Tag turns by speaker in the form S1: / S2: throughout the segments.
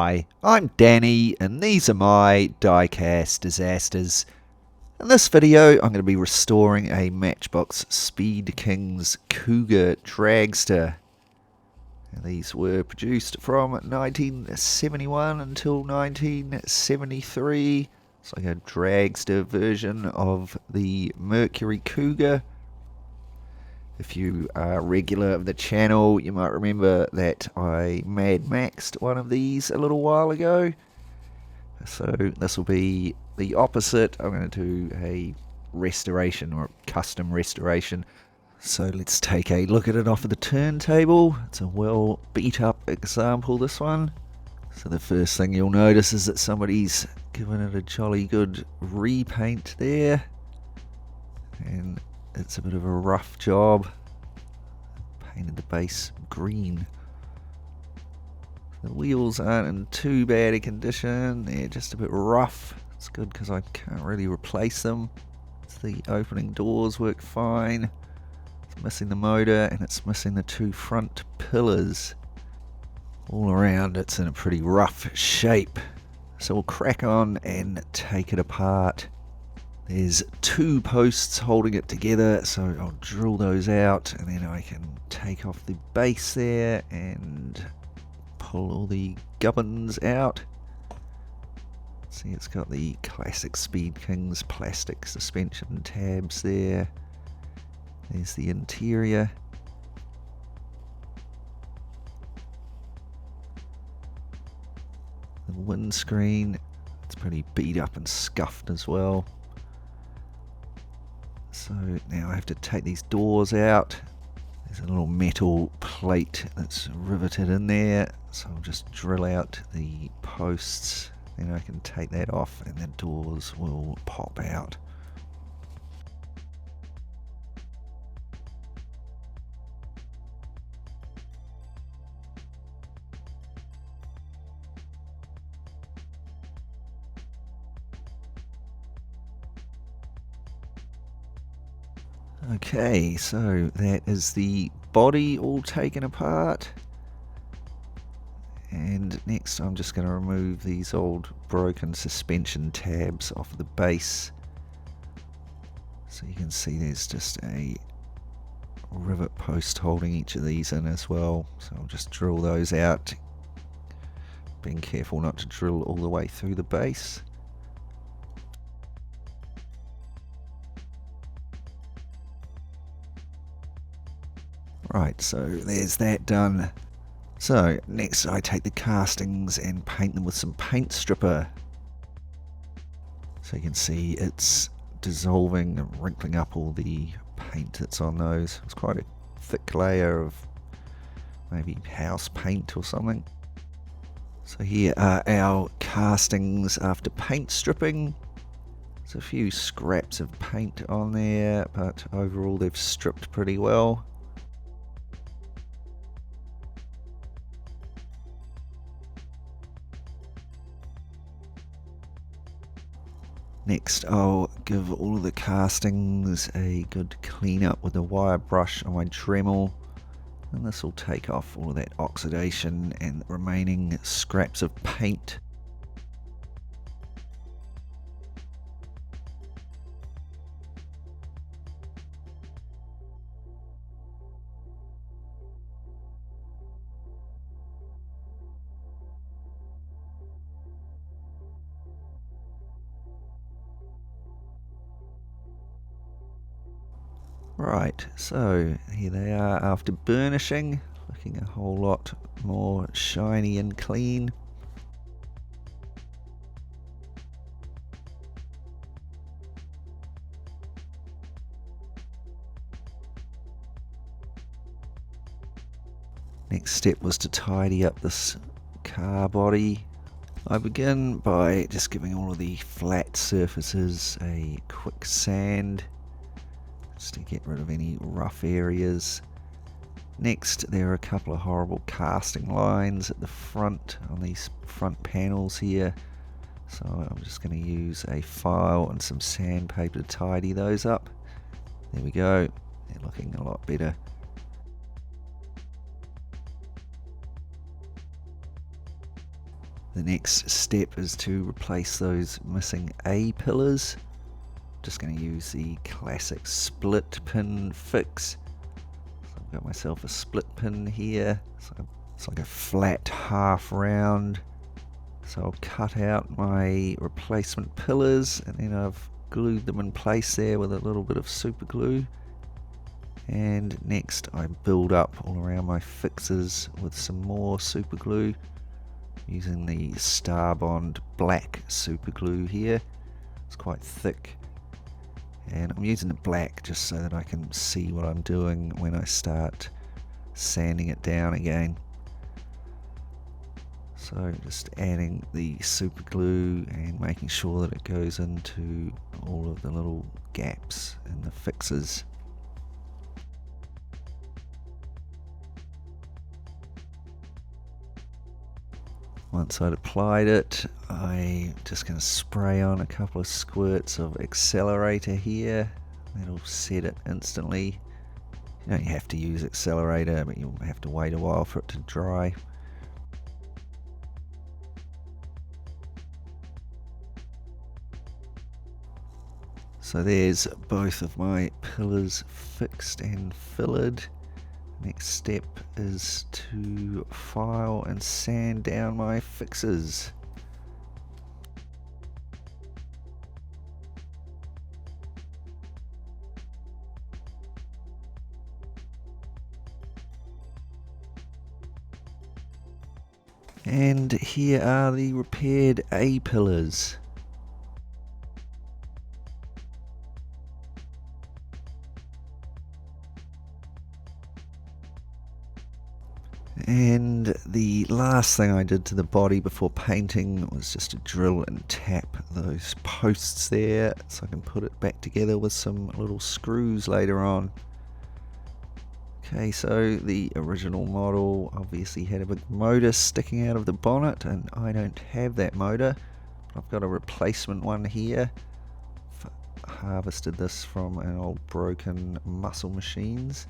S1: Hi, I'm Danny and these are my Diecast Disasters. In this video I'm going to be restoring a Matchbox Speed Kings Cougar Dragster. And these were produced from 1971 until 1973. It's like a dragster version of the Mercury Cougar. If you are a regular of the channel, you might remember that I Mad Maxed one of these a little while ago. So this will be the opposite. I'm going to do a restoration or custom restoration. So let's take a look at it off of the turntable. It's a well beat up example, this one. So the first thing you'll notice is that somebody's given it a jolly good repaint there. And it's a bit of a rough job. Painted the base green. The wheels aren't in too bad a condition. They're just a bit rough. It's good because I can't really replace them. The opening doors work fine. It's missing the motor and it's missing the two front pillars. All around it's in a pretty rough shape. So we'll crack on and take it apart. There's two posts holding it together, so I'll drill those out and then I can take off the base there and pull all the gubbins out. See, it's got the classic Speed Kings plastic suspension tabs there. There's the interior. The windscreen, it's pretty beat up and scuffed as well. So now I have to take these doors out. There's a little metal plate that's riveted in there, so I'll just drill out the posts, then I can take that off and the doors will pop out. Okay, so that is the body all taken apart. And next I'm just going to remove these old broken suspension tabs off the base. So you can see there's just a rivet post holding each of these in as well. So I'll just drill those out. Being careful not to drill all the way through the base. Right, so there's that done. So next I take the castings and paint them with some paint stripper. So you can see it's dissolving and wrinkling up all the paint that's on those. It's quite a thick layer of maybe house paint or something. So here are our castings after paint stripping. There's a few scraps of paint on there, but overall they've stripped pretty well. Next I'll give all of the castings a good clean up with a wire brush on my Dremel, and this will take off all of that oxidation and the remaining scraps of paint. Right, so here they are after burnishing, looking a whole lot more shiny and clean. Next step was to tidy up this car body. I begin by just giving all of the flat surfaces a quick sand, just to get rid of any rough areas. Next, there are a couple of horrible casting lines at the front on these front panels here, so I'm just going to use a file and some sandpaper to tidy those up. There we go, they're looking a lot better. The next step is to replace those missing A pillars. Just going to use the classic split pin fix. So I've got myself a split pin here. So it's like a flat half round. So I'll cut out my replacement pillars and then I've glued them in place there with a little bit of super glue. And next I build up all around my fixes with some more super glue using the Starbond black super glue here. It's quite thick. And I'm using the black just so that I can see what I'm doing when I start sanding it down again. So just adding the super glue and making sure that it goes into all of the little gaps in the fixes. Once I'd applied it, I'm just going to spray on a couple of squirts of accelerator here. That'll set it instantly. You don't have to use accelerator, but you'll have to wait a while for it to dry. So there's both of my pillars fixed and fillered. Next step is to file and sand down my fixes. And here are the repaired A pillars. And the last thing I did to the body before painting was just to drill and tap those posts there so I can put it back together with some little screws later on. Okay, so the original model obviously had a big motor sticking out of the bonnet, and I don't have that motor. I've got a replacement one here. Harvested this from an old broken Muscle Machines.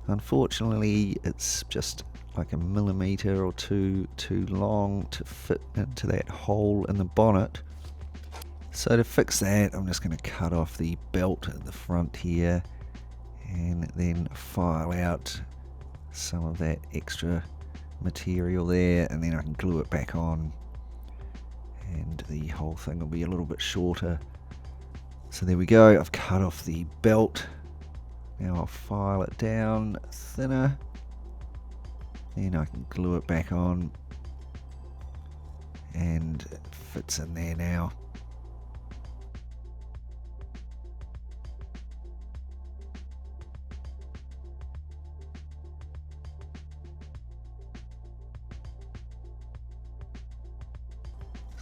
S1: Unfortunately, it's just like a millimetre or two too long to fit into that hole in the bonnet. So to fix that, I'm just going to cut off the belt at the front here and then file out some of that extra material there, and then I can glue it back on and the whole thing will be a little bit shorter. So there we go, I've cut off the belt. Now I'll file it down thinner, then I can glue it back on, and it fits in there now.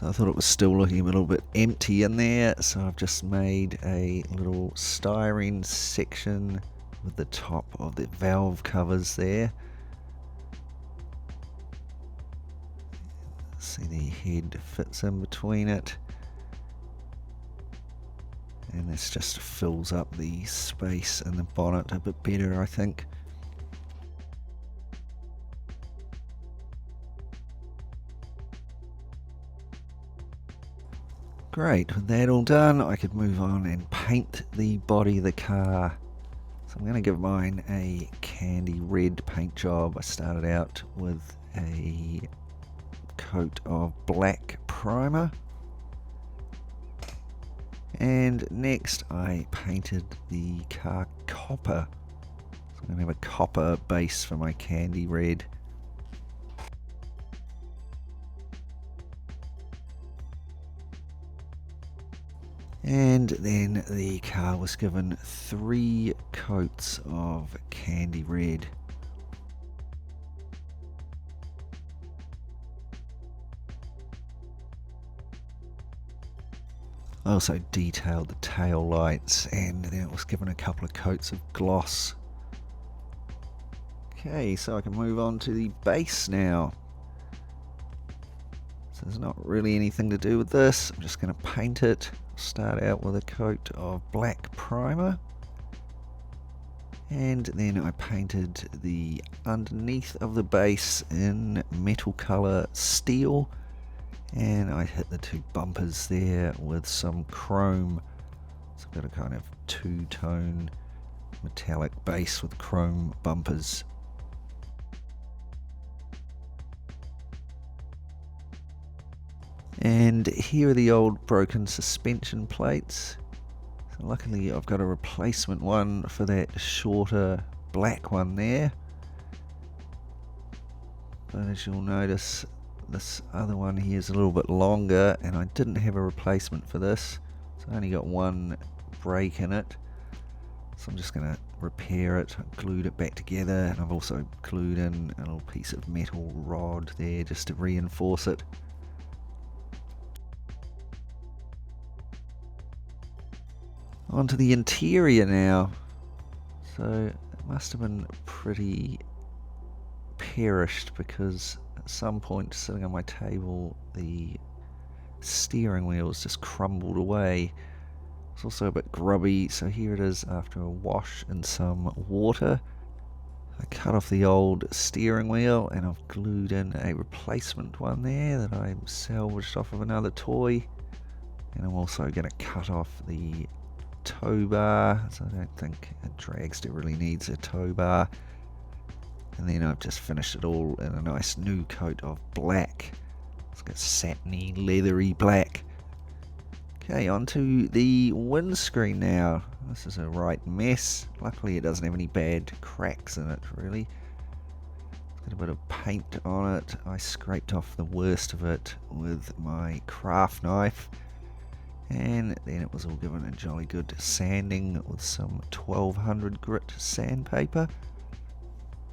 S1: So I thought it was still looking a little bit empty in there, so I've just made a little styrene section with the top of the valve covers there. See, the head fits in between it, and this just fills up the space in the bonnet a bit better, I think. Great, with that all done, I could move on and paint the body of the car. So I'm going to give mine a candy red paint job. I started out with a coat of black primer. And next I painted the car copper. So I'm going to have a copper base for my candy red. And then the car was given 3 coats of candy red. I also detailed the tail lights, and then it was given a couple of coats of gloss. Okay, so I can move on to the base now. So there's not really anything to do with this. I'm just going to paint it. Start out with a coat of black primer, and then I painted the underneath of the base in metal colour steel. And I hit the two bumpers there with some chrome. So I've got a kind of two-tone metallic base with chrome bumpers. And here are the old broken suspension plates. So luckily I've got a replacement one for that shorter black one there. But as you'll notice, this other one here is a little bit longer, and I didn't have a replacement for this. So I only got one break in it. So I'm just going to repair it. I glued it back together, and I've also glued in a little piece of metal rod there just to reinforce it. Onto the interior now. So it must have been pretty perished, because at some point sitting on my table the steering wheels just crumbled away. It's also a bit grubby, so here it is after a wash in some water. I cut off the old steering wheel and I've glued in a replacement one there that I salvaged off of another toy. And I'm also going to cut off the tow bar, so I don't think a dragster really needs a tow bar. And then I've just finished it all in a nice new coat of black. It's got satiny, leathery black. Okay, onto the windscreen now. This is a right mess. Luckily it doesn't have any bad cracks in it, really. It's got a bit of paint on it. I scraped off the worst of it with my craft knife. And then it was all given a jolly good sanding with some 1200 grit sandpaper.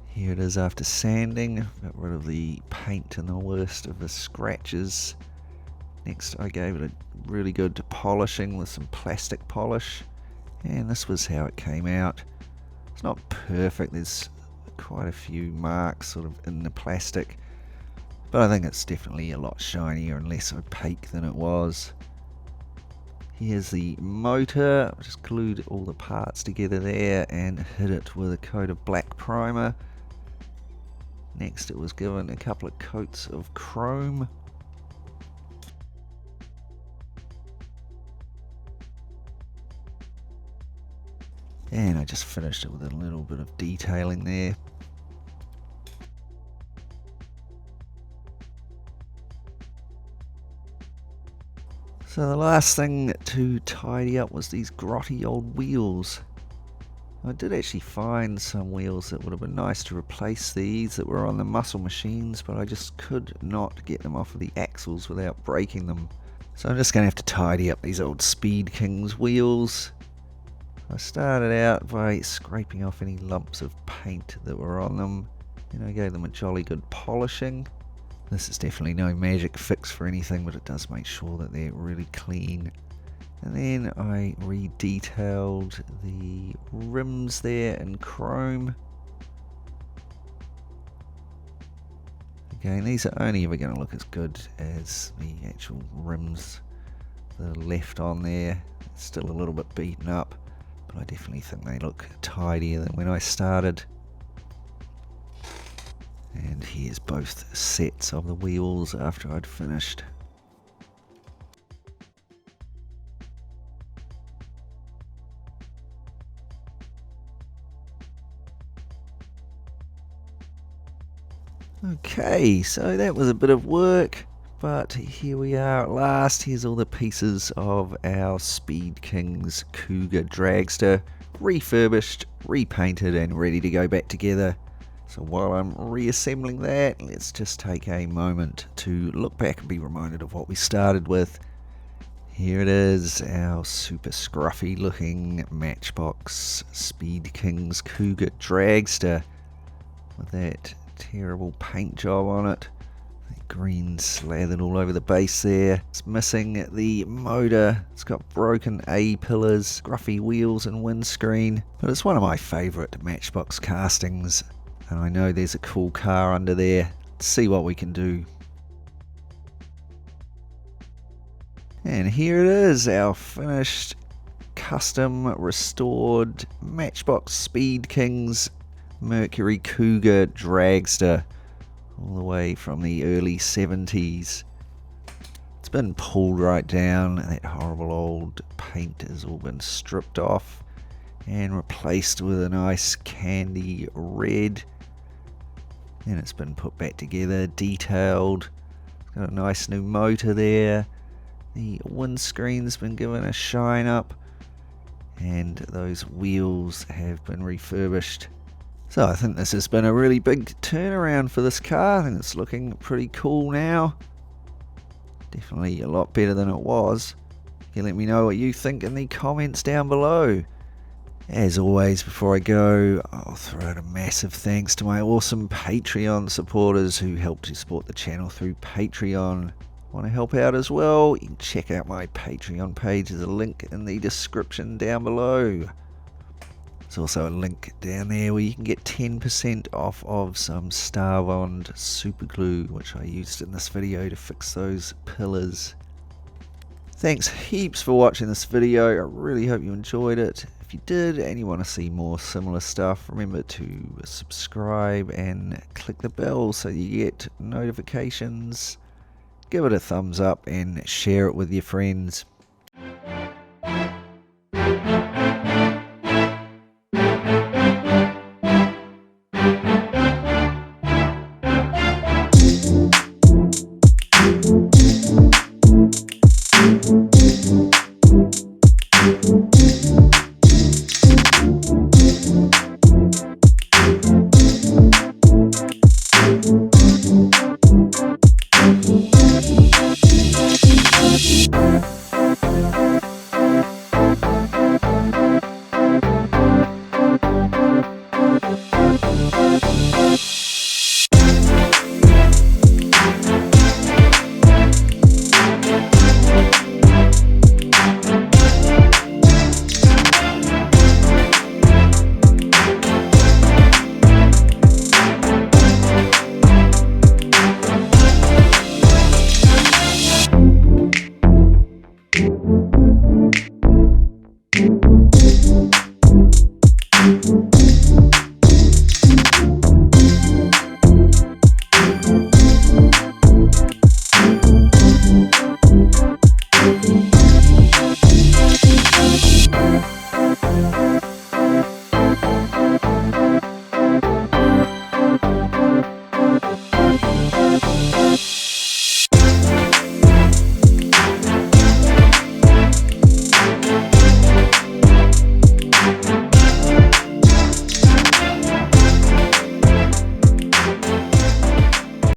S1: Here it is after sanding. Got rid of the paint and the worst of the scratches. Next I gave it a really good polishing with some plastic polish. And this was how it came out. It's not perfect, there's quite a few marks sort of in the plastic. But I think it's definitely a lot shinier and less opaque than it was. Here's the motor. I just glued all the parts together there and hit it with a coat of black primer. Next it was given a couple of coats of chrome. And I just finished it with a little bit of detailing there. So the last thing to tidy up was these grotty old wheels. I did actually find some wheels that would have been nice to replace these that were on the muscle machines, but I just could not get them off of the axles without breaking them. So I'm just going to have to tidy up these old Speed Kings wheels. I started out by scraping off any lumps of paint that were on them, and I gave them a jolly good polishing. This is definitely no magic fix for anything, but it does make sure that they're really clean. And then I re-detailed the rims there in chrome. Again, these are only ever going to look as good as the actual rims that are left on there. It's still a little bit beaten up, but I definitely think they look tidier than when I started. And here's both sets of the wheels after I'd finished. Okay, so that was a bit of work, but here we are at last. Here's all the pieces of our Speed Kings Cougar Dragster, refurbished, repainted and ready to go back together. So while I'm reassembling that, let's just take a moment to look back and be reminded of what we started with. Here it is, our super scruffy looking Matchbox Speed Kings Cougar Dragster with that terrible paint job on it. That green slathered all over the base there. It's missing the motor. It's got broken A-pillars, scruffy wheels and windscreen. But it's one of my favourite Matchbox castings. And I know there's a cool car under there. Let's see what we can do. And here it is, our finished, custom, restored Matchbox Speed Kings Mercury Cougar Dragster, all the way from the early 70s. been pulled right down. That horrible old paint has all been stripped off and replaced with a nice candy red. And it's been put back together, detailed. It's got a nice new motor there. The windscreen's been given a shine up, and those wheels have been refurbished. So I think this has been a really big turnaround for this car. I think it's looking pretty cool now. Definitely a lot better than it was. You can let me know what you think in the comments down below. As always, before I go, I'll throw out a massive thanks to my awesome Patreon supporters who help to support the channel through Patreon. Want to help out as well? You can check out my Patreon page. There's a link in the description down below. There's also a link down there where you can get 10% off of some Starbond super glue, which I used in this video to fix those pillars. Thanks heaps for watching this video. I really hope you enjoyed it. If you did and you want to see more similar stuff, remember to subscribe and click the bell so you get notifications. Give it a thumbs up and share it with your friends.